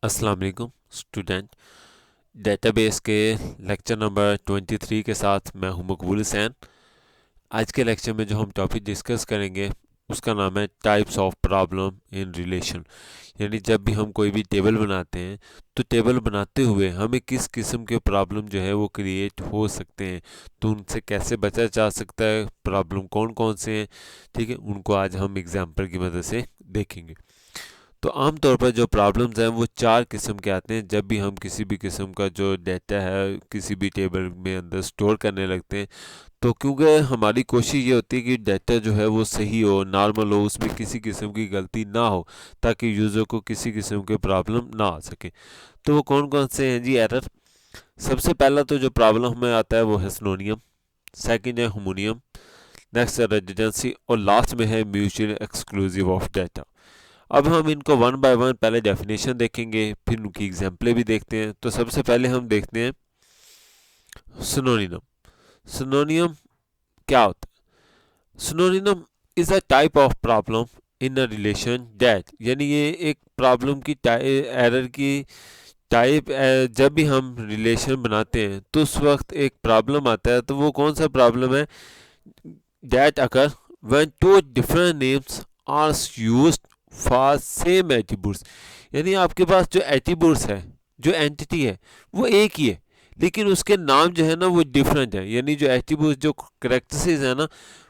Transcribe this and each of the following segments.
अस्सलाम वालेकुम student. Database के लेक्चर नंबर 23 के साथ मैं हूं मकबूल हुसैन। आज के लेक्चर में जो हम टॉपिक डिस्कस करेंगे उसका नाम है types of problem in relation. यानी जब भी हम कोई भी टेबल बनाते हैं तो टेबल बनाते हुए हमें किस किस्म के प्रॉब्लम जो है वो क्रिएट हो सकते हैं, तो उनसे कैसे बचा जा सकता है, प्रॉब्लम कौन कौन से हैं, ठीक है, उनको आज हम एग्जाम्पल की मदद से देखेंगे। तो आमतौर पर जो प्रॉब्लम्स हैं वो चार किस्म के आते हैं जब भी हम किसी भी किस्म का जो डाटा है किसी भी टेबल में अंदर स्टोर करने लगते हैं। तो क्योंकि हमारी कोशिश ये होती है कि डाटा जो है वो सही हो, नॉर्मल हो, उसमें किसी किस्म की गलती ना हो, ताकि यूज़र को किसी किस्म के प्रॉब्लम ना आ सके। तो वो कौन कौन से हैं जी एरर। सबसे पहला तो जो प्रॉब्लम हमें आता है वो है सिनोनियम, सेकंड है होमोनियम, नेक्स्ट है रेजिडेंसी और लास्ट में है म्यूचुअल एक्सक्लूसिव ऑफ डाटा। अब हम इनको वन बाय वन पहले डेफिनेशन देखेंगे, फिर उनकी एग्जाम्पलें भी देखते हैं। तो सबसे पहले हम देखते हैं सिनोनियम। सिनोनियम क्या होता है? सिनोनियम is a type of problem in a relation that, यानी ये एक प्रॉब्लम की एरर की टाइप। जब भी हम रिलेशन बनाते हैं तो उस वक्त एक प्रॉब्लम आता है। तो वो कौन सा प्रॉब्लम है? That occur when two different names are used for same attributes. यानी आपके पास जो एट्रीब्यूट्स है, जो एंटिटी है, वो एक ही है, लेकिन उसके नाम जो है ना वो डिफरेंट है। यानी जो एट्रीब्यूट्स, जो करेक्टरिस्टिक्स है ना,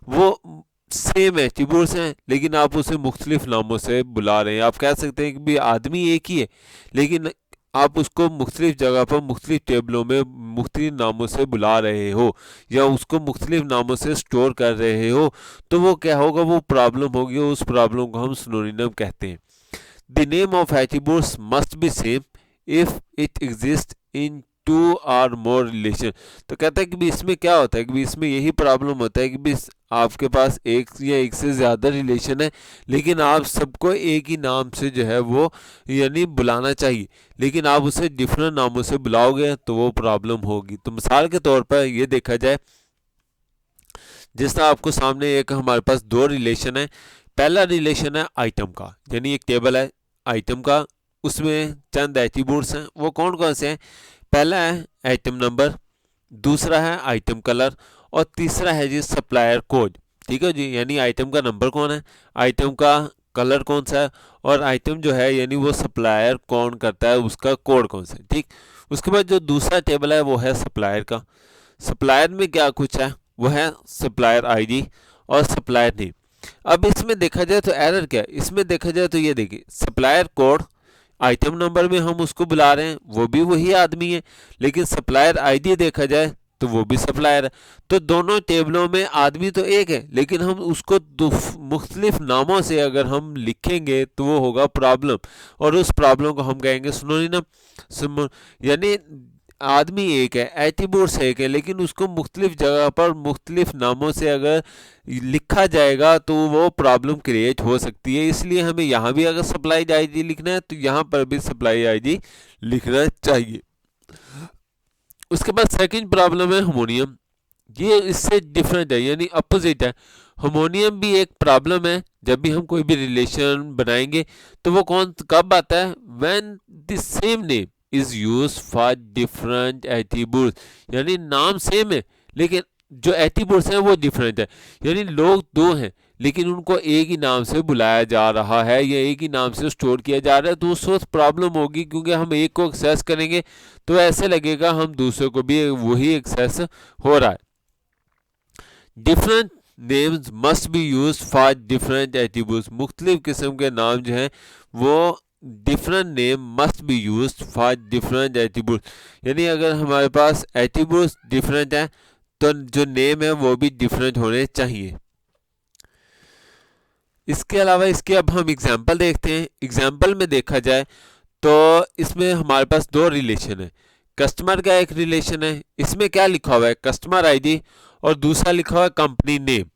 वो सेम एट्रीब्यूट्स हैं, लेकिन आप उसे मुख्तलिफ नामों से बुला रहे हैं। आप कह सकते हैं कि भी आदमी एक ही है, लेकिन आप उसको मुख्तलिफ जगह पर मुख्तलिफ टेबलों में मुख्तलिफ नामों से बुला रहे हो, या उसको मुख्तलिफ नामों से स्टोर कर रहे हो। तो वो क्या होगा? वो प्रॉब्लम होगी, उस प्रॉब्लम को हम सिनोनिम कहते हैं। The name of attributes must be same if it exist in two or more relation. तो कहता है कि भी इसमें क्या होता है कि भी इसमें यही प्रॉब्लम होता है कि भी आपके पास एक या एक से ज़्यादा रिलेशन है, लेकिन आप सबको एक ही नाम से जो है वो यानी बुलाना चाहिए, लेकिन आप उसे डिफरेंट नामों से बुलाओगे तो वो प्रॉब्लम होगी। तो मिसाल के तौर पर ये देखा जाए, जिस तरह आपको सामने एक हमारे पास दो रिलेशन है। पहला रिलेशन है आइटम का, यानी एक टेबल है आइटम का, उसमें चंद एट्रीब्यूट्स हैं। वो कौन कौन से हैं? पहला है आइटम नंबर, दूसरा है आइटम कलर, और तीसरा है जी सप्लायर कोड। ठीक है जी, यानी आइटम का नंबर कौन है, आइटम का कलर कौन सा है, और आइटम जो है यानी वो सप्लायर कौन करता है, उसका कोड कौन सा है। ठीक। उसके बाद जो दूसरा टेबल है वो है सप्लायर का। सप्लायर में क्या कुछ है? वो है सप्लायर आईडी और सप्लायर नेम। अब इसमें देखा जाए तो एरर क्या है? इसमें देखा जाए तो ये देखिए, सप्लायर कोड आइटम नंबर में हम उसको बुला रहे हैं, वो भी वही आदमी है, लेकिन सप्लायर आईडी देखा जाए तो वो भी सप्लायर है। तो दोनों टेबलों में आदमी तो एक है, लेकिन हम उसको मुख्तलिफ नामों से अगर हम लिखेंगे तो वो होगा प्रॉब्लम, और उस प्रॉब्लम को हम कहेंगे सिनोनिम। यानी आदमी एक है, एट्रीब्यूट्स एक है, लेकिन उसको मुख्तलिफ जगह पर मुख्तलिफ नामों से अगर लिखा जाएगा तो वो प्रॉब्लम क्रिएट हो सकती है। इसलिए हमें यहाँ भी अगर सप्लाई आईडी लिखना है तो यहाँ पर भी सप्लाई आईडी लिखना चाहिए। उसके बाद सेकंड प्रॉब्लम है होमोनियम। ये इससे डिफरेंट है, यानी अपोजिट है। होमोनियम भी एक प्रॉब्लम है। जब भी हम कोई भी रिलेशन बनाएंगे तो वो कब आता है? When the same name is use for different attributes. यानी नाम सेम है, लेकिन जो एट्रीब्यूट्स हैं वो डिफरेंट है। यानी लोग दो हैं, लेकिन उनको एक ही नाम से बुलाया जा रहा है या एक ही नाम से स्टोर किया जा रहा है। तो उस वक्त प्रॉब्लम होगी, क्योंकि हम एक को एक्सेस करेंगे तो ऐसे लगेगा हम दूसरे को भी वही एक्सेस हो रहा है। Different names must be use for different attributes. मुख्तलिफ किस्म के नाम जो हैं वो different name must be use for different attributes. यानी अगर हमारे पास एट्रीब्यूट्स डिफरेंट हैं तो जो नेम है वो भी डिफरेंट होने चाहिए। इसके अलावा इसके अब हम एग्जाम्पल देखते हैं। एग्जाम्पल में देखा जाए तो इसमें हमारे पास दो रिलेशन है। कस्टमर का एक रिलेशन है, इसमें क्या लिखा हुआ है? कस्टमर आईडी, और दूसरा लिखा हुआ है कंपनी नेम।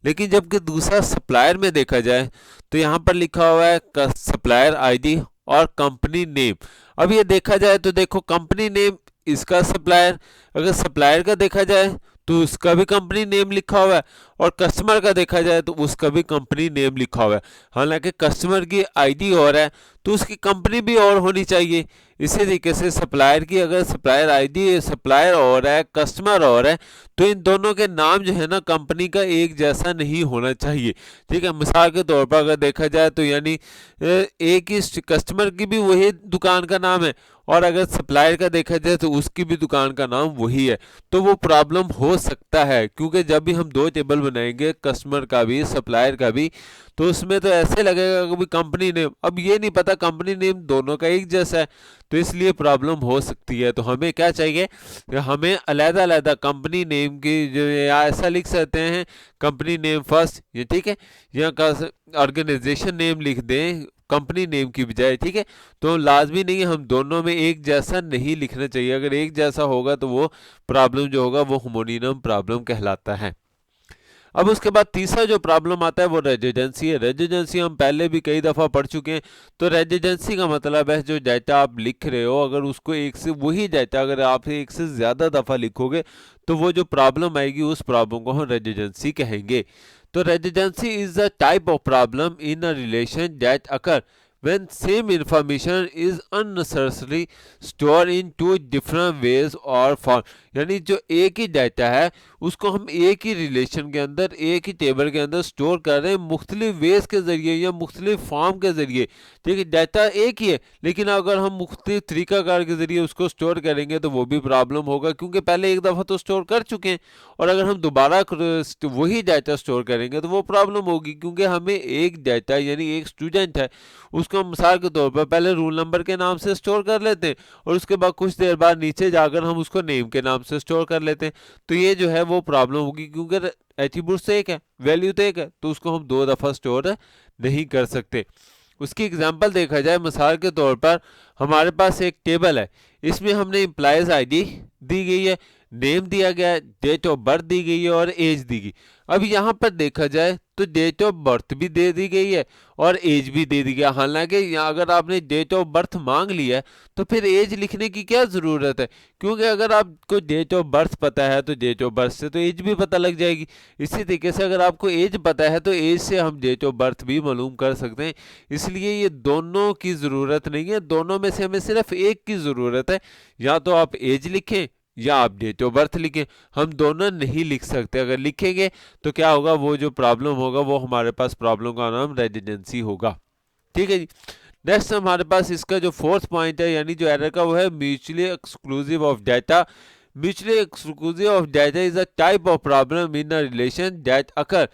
लेकिन जबकि दूसरा सप्लायर में देखा जाए तो यहाँ पर लिखा हुआ है सप्लायर आईडी और कंपनी नेम। अब ये देखा जाए तो देखो, कंपनी नेम इसका सप्लायर, अगर सप्लायर का देखा जाए तो उसका भी कंपनी नेम लिखा हुआ है, और कस्टमर का देखा जाए तो उसका भी कंपनी नेम लिखा हुआ है। हालांकि कस्टमर की आईडी और है तो उसकी कंपनी भी और होनी चाहिए। इसी तरीके से सप्लायर की अगर सप्लायर आईडी सप्लायर और है, कस्टमर और है, तो इन दोनों के नाम जो है ना कंपनी का एक जैसा नहीं होना चाहिए। ठीक है, मिसाल के तौर पर अगर देखा जाए तो यानी एक ही कस्टमर की भी वही दुकान का नाम है और अगर सप्लायर का देखा जाए तो उसकी भी दुकान का नाम वही है, तो वो प्रॉब्लम हो सकता है। क्योंकि जब भी हम दो टेबल बनाएंगे, कस्टमर का भी सप्लायर का भी, तो उसमें तो ऐसे लगेगा कि कंपनी नेम, अब ये नहीं पता कंपनी नेम दोनों का एक जैसा है, तो इसलिए प्रॉब्लम हो सकती है। तो हमें क्या चाहिए, हमें अलग अलग कंपनी नेम की जो, या ऐसा लिख सकते हैं कंपनी नेम फर्स्ट, ये ठीक है, या ऑर्गेनाइजेशन नेम लिख दें कंपनी नेम की बजाय। ठीक है, तो लाजमी नहीं है हम दोनों में एक जैसा नहीं लिखना चाहिए। अगर एक जैसा होगा तो वो प्रॉब्लम जो होगा वो होमोनियम प्रॉब्लम कहलाता है। अब उसके बाद तीसरा जो प्रॉब्लम आता है वो रेजिडेंसी है। रेजिडेंसी हम पहले भी कई दफ़ा पढ़ चुके हैं। तो रेजिडेंसी का मतलब है जो डाटा आप लिख रहे हो, अगर उसको एक से वही डाटा अगर आप एक से ज़्यादा दफ़ा लिखोगे तो वो जो प्रॉब्लम आएगी उस प्रॉब्लम को हम रेजिडेंसी कहेंगे। तो redundancy is a type of problem in a relation that occur when same information is unnecessarily stored in two different ways or form। यानी जो एक ही डाटा है उसको हम एक ही रिलेशन के अंदर, एक ही टेबल के अंदर स्टोर कर रहे हैं मुख्तलिफ वेज के ज़रिए या मुख्तलिफ फॉर्म के ज़रिए। ठीक है, डाटा एक ही है लेकिन अगर हम मुख्तलिफ तरीक़ाकार के ज़रिए उसको स्टोर करेंगे तो वो भी प्रॉब्लम होगा, क्योंकि पहले एक दफ़ा तो स्टोर कर चुके हैं और अगर हम दोबारा वही डाटा स्टोर करेंगे तो वो प्रॉब्लम होगी। क्योंकि हमें एक डाटा यानी एक स्टूडेंट है उसको हम मिसाल के तौर पर पहले रोल नंबर के नाम से स्टोर कर लेते हैं और उसके बाद कुछ देर बाद नीचे जाकर हम उसको नेम के नाम से स्टोर कर लेते हैं, तो ये जो है वो प्रॉब्लम होगी। क्योंकि एट्रीब्यूट तो एक है, वैल्यू तो एक है, तो उसको हम दो दफ़ा स्टोर नहीं कर सकते। उसकी एग्जांपल देखा जाए, मिसाल के तौर पर हमारे पास एक टेबल है, इसमें हमने एम्प्लॉयज़ आईडी दी गई है, नेम दिया गया है, डेट ऑफ बर्थ दी गई है और एज दी गई। अब यहाँ पर देखा जाए तो डेट ऑफ बर्थ भी दे दी गई है और एज भी दे दी गई है। हालांकि यहाँ अगर आपने डेट ऑफ बर्थ मांग लिया है तो फिर एज लिखने की क्या ज़रूरत है, क्योंकि अगर आपको डेट ऑफ बर्थ पता है तो डेट ऑफ बर्थ से तो एज भी पता लग जाएगी। इसी तरीके से अगर आपको एज पता है तो एज से हम डेट ऑफ बर्थ भी मालूम कर सकते हैं। इसलिए ये दोनों की ज़रूरत नहीं है, दोनों में से हमें सिर्फ एक की ज़रूरत है, या तो आप एज लिखें या आप डेट ऑफ बर्थ लिखें। हम दोनों नहीं लिख सकते, अगर लिखेंगे तो क्या होगा, वो जो प्रॉब्लम होगा वो हमारे पास प्रॉब्लम का नाम रेजिडेंसी होगा। ठीक है जी, नेक्स्ट हमारे पास इसका जो फोर्थ पॉइंट है यानी जो एरर का, वो है mutually exclusive of data. Mutually exclusive of data is a type of problem in a relation that occur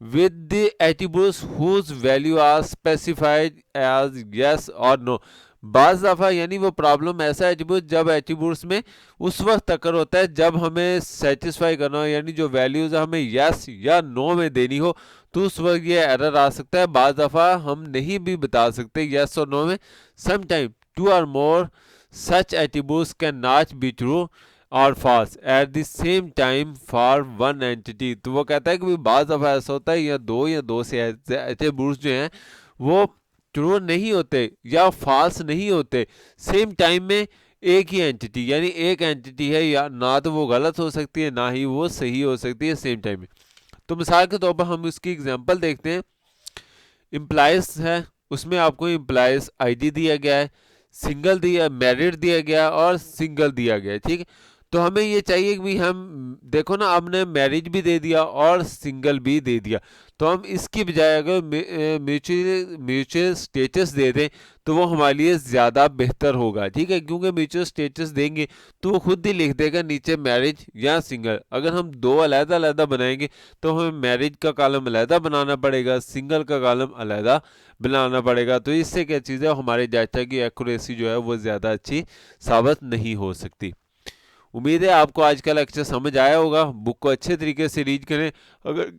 with the attributes whose value are specified as yes or no। बाज़ दफ़ा यानी वो प्रॉब्लम ऐसा attribute जब attributes में उस वक्त अकर होता है जब हमें सेटिस्फाई करना हो, यानी जो वैल्यूज़ हमें यस या नो में देनी हो, तो उस वक्त ये एरर आ सकता है। बाज़ दफ़ा हम नहीं भी बता सकते यस और नो में। Sometime two or more such attributes can not be true or false at the same time for one entity. तो वो कहता है कि बाज़ दफ़ा ऐसा होता है या दो से एट्रीब्यूट्स जो हैं वो ट्रू नहीं होते या फॉल्स नहीं होते सेम टाइम में एक ही एंटिटी, यानी एक एंटिटी है, या ना तो वो गलत हो सकती है ना ही वो सही हो सकती है सेम टाइम में। तो मिसाल के तौर पर हम इसकी एग्जांपल देखते हैं। एम्प्लॉयज़ है, उसमें आपको एम्प्लॉयज़ आईडी दिया गया है, सिंगल दिया, मैरिड दिया गया और सिंगल दिया गया है। ठीक है, तो हमें ये चाहिए कि हम देखो ना, हमने मैरिज भी दे दिया और सिंगल भी दे दिया, तो हम इसकी बजाय अगर म्यूचुअल स्टेटस दे दें तो वो हमारे लिए ज़्यादा बेहतर होगा। ठीक है, क्योंकि म्यूचुअल स्टेटस देंगे तो वो खुद ही लिख देगा नीचे मैरिज या सिंगल। अगर हम दो अलग-अलग बनाएंगे तो हमें मैरिज का कॉलम अलग बनाना पड़ेगा, सिंगल का कॉलम अलग बनाना पड़ेगा। तो इससे क्या चीज़ है, हमारे डाटा की एक्यूरेसी जो है वो ज़्यादा अच्छी साबित नहीं हो सकती। उम्मीद है आपको आज का लेक्चर समझ आया होगा। बुक को अच्छे तरीके से रीड करें। अगर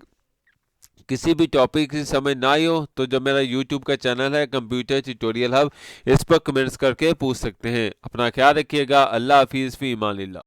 किसी भी टॉपिक की समझ ना आई हो तो जो मेरा यूट्यूब का चैनल है कंप्यूटर ट्यूटोरियल हब, इस पर कमेंट्स करके पूछ सकते हैं। अपना ख्याल रखिएगा। अल्लाह हाफिज़, फी इमानिल्लाह।